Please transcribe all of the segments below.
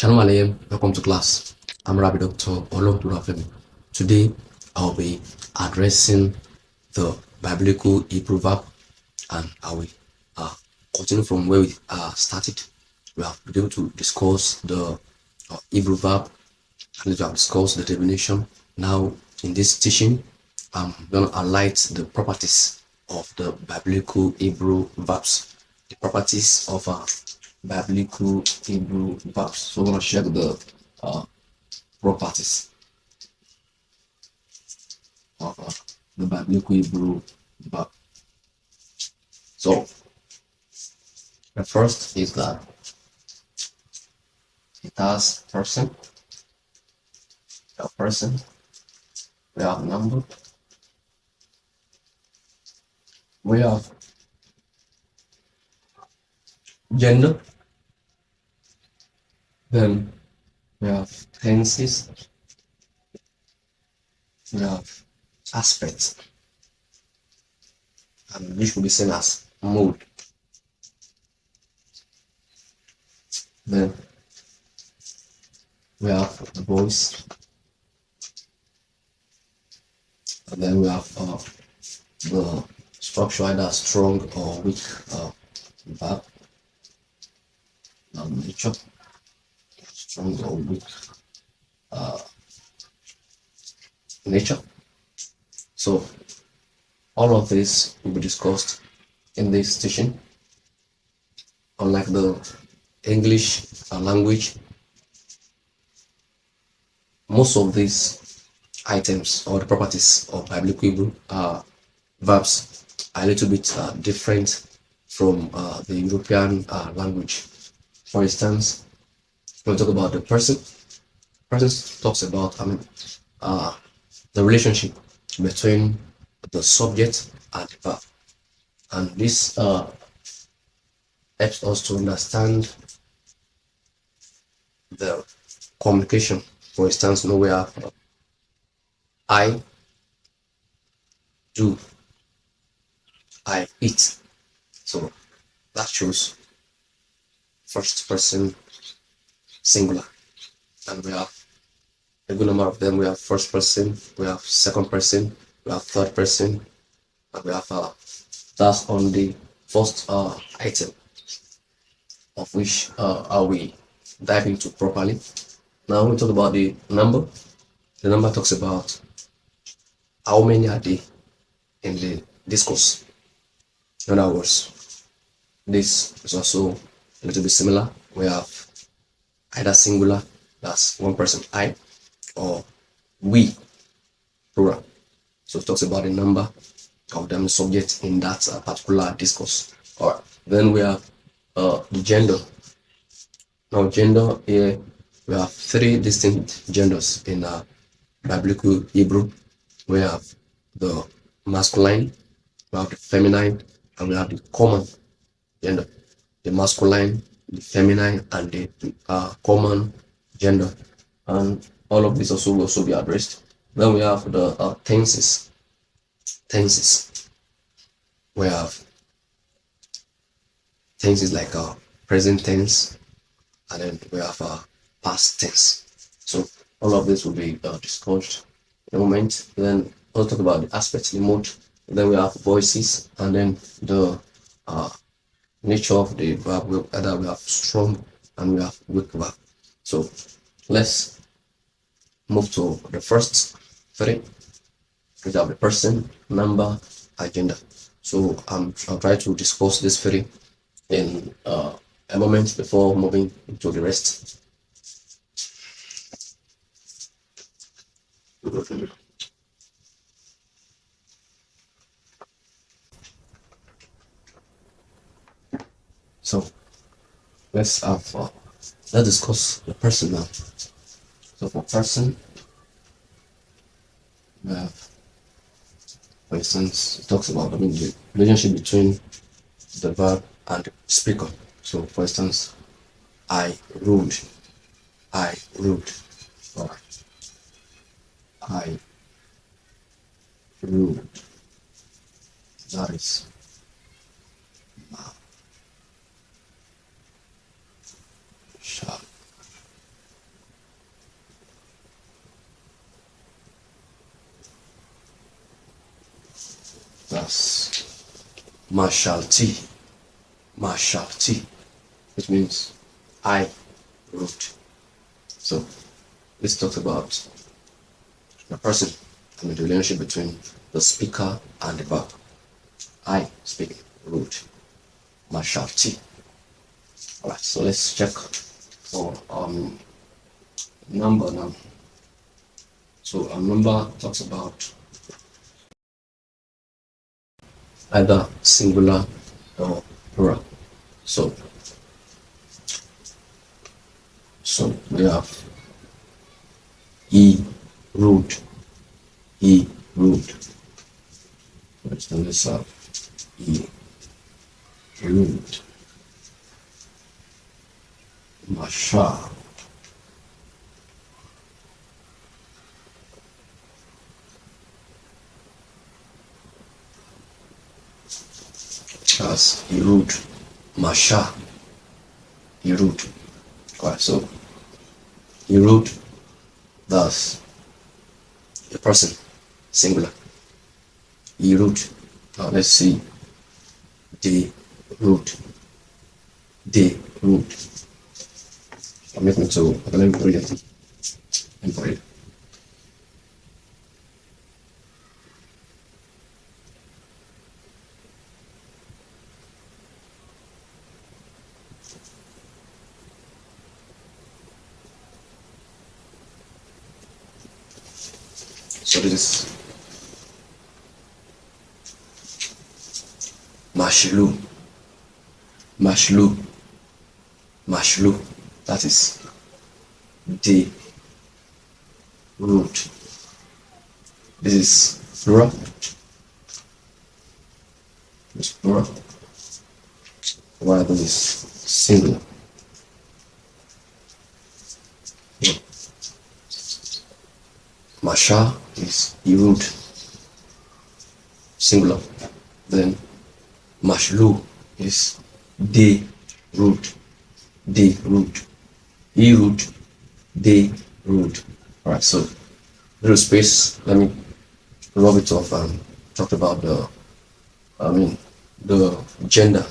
Shalom Aleichem, welcome to class. I'm Rabbi Dr. Oluwafemi. Today I'll be addressing the biblical Hebrew verb, and I will continue from where we started. We have been able to discuss the Hebrew verb, and we have discussed the definition. Now, in this teaching, I'm going to highlight the properties of the biblical Hebrew verbs, the properties of biblical Hebrew verbs. So we're going to check the properties of the biblical Hebrew verb. So the first is that it has person, a person, we have number, we have gender, then we have tenses, we have aspects, and which will be seen as mode. Then we have the voice, and then we have the structure, either strong or weak verb, nature, strong or weak nature. So all of this will be discussed in this teaching. Unlike the English language, most of these items or the properties of biblical Hebrew verbs are a little bit different from the European language. For instance, when we talk about the person talks about the relationship between the subject and the verb, and this helps us to understand the communication. For instance, we have I do, I eat. So that shows first person singular, and we have a good number of them. We have first person, we have second person, we have third person, and we have that's on the first item, of which I will dive into properly. Now we talk about the number. The number talks about how many are they in the discourse. In other words, this is also a little bit similar. We have either singular, that's one person, I, or we, plural. So it talks about the number of them subject in that particular discourse. All right. Then we have the gender. Now, gender here, we have three distinct genders in biblical Hebrew. We have the masculine, we have the feminine, and we have the common gender. The masculine, the feminine, and the common gender. And all of this also will also be addressed. Then we have the tenses. Tenses. We have tenses like present tense, and then we have past tense. So all of this will be discussed in a moment. Then we'll talk about the aspects, the mode. Then we have voices, and then the nature of the verb. Either we have strong and we have weak verb. So let's move to the first three. We have the person, number, agenda. So I'll try to discuss this three in a moment before moving to the rest. So let's discuss the person now. So for person, we have, for instance, it talks about the relationship between the verb and the speaker. So for instance, I ruled, or I ruled. That is shall as mashalti, which means I wrote. So this talks about the person, the relationship between the speaker and the verb. I speak, wrote, mashalti. Alright, so let's check for number now. So a number talks about either singular or plural. So we have he wrote, he wrote. Let's turn this up. He wrote. Masha. As he wrote. Masha. He wrote. Alright, so he wrote, thus a person, singular. He wrote. Now let's see. They wrote. They wrote. I'm making it so I can read it. Read. So this is Mashlu. Mashlu. Mashlu. That is the root. This is plural. It's plural. While this is singular. Masha is root, singular. Then Mashlu is the root. The root. E root. The root. Alright, so little space. Let me rub it off and talk about the gender.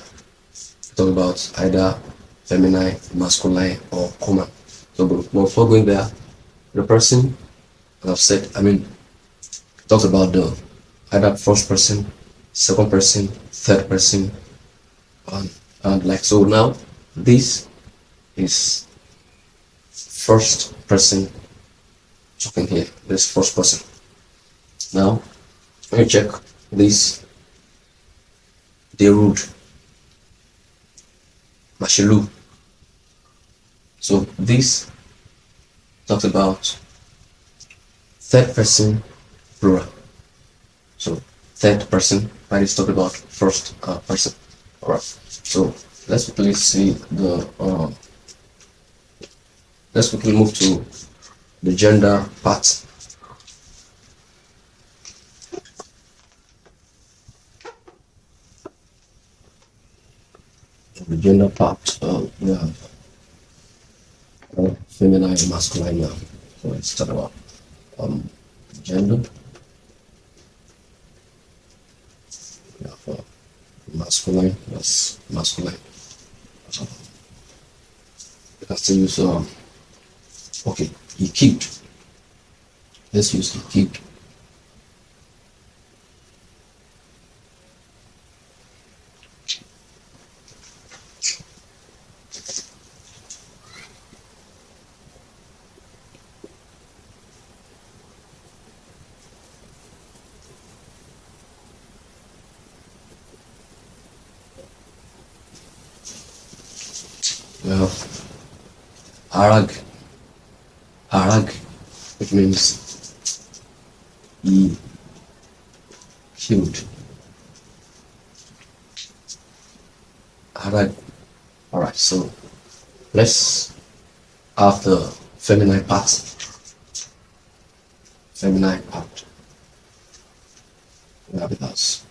Talk about either feminine, masculine, or common. So before going there, the person, as I've said, talks about the either first person, second person, third person, and like so. Now this is first person talking here. This first person. Now when you check this, the root, Mashilu. So this talks about third person plural. So third person, right, is talking about first person. Alright. So let's quickly see the let's quickly move to the gender part. The gender part, we have feminine and masculine now. So let's talk about gender. We have masculine, that's masculine. You can still use okay, he kept. Let's use he kept. Well, harag, which means he killed. Harag. Alright, so let's have the feminine part. Feminine part. We have it as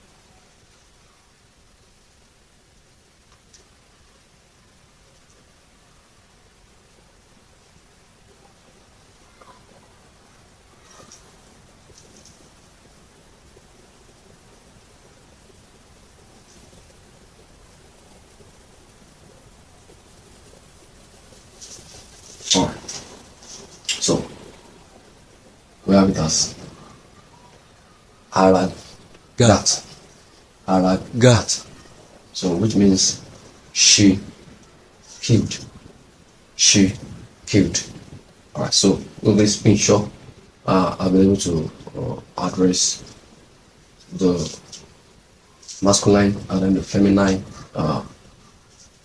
have it as haragat. Haragat. So which means she killed. She killed. Alright, so with this being short, I'll be able to address the masculine and then the feminine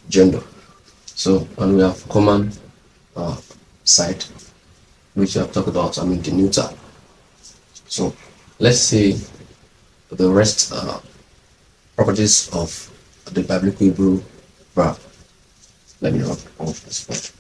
gender. So, and we have common side, which we have talked about, the neuter. So, let's see the rest properties of the biblical Hebrew verb. Let me rub off this point.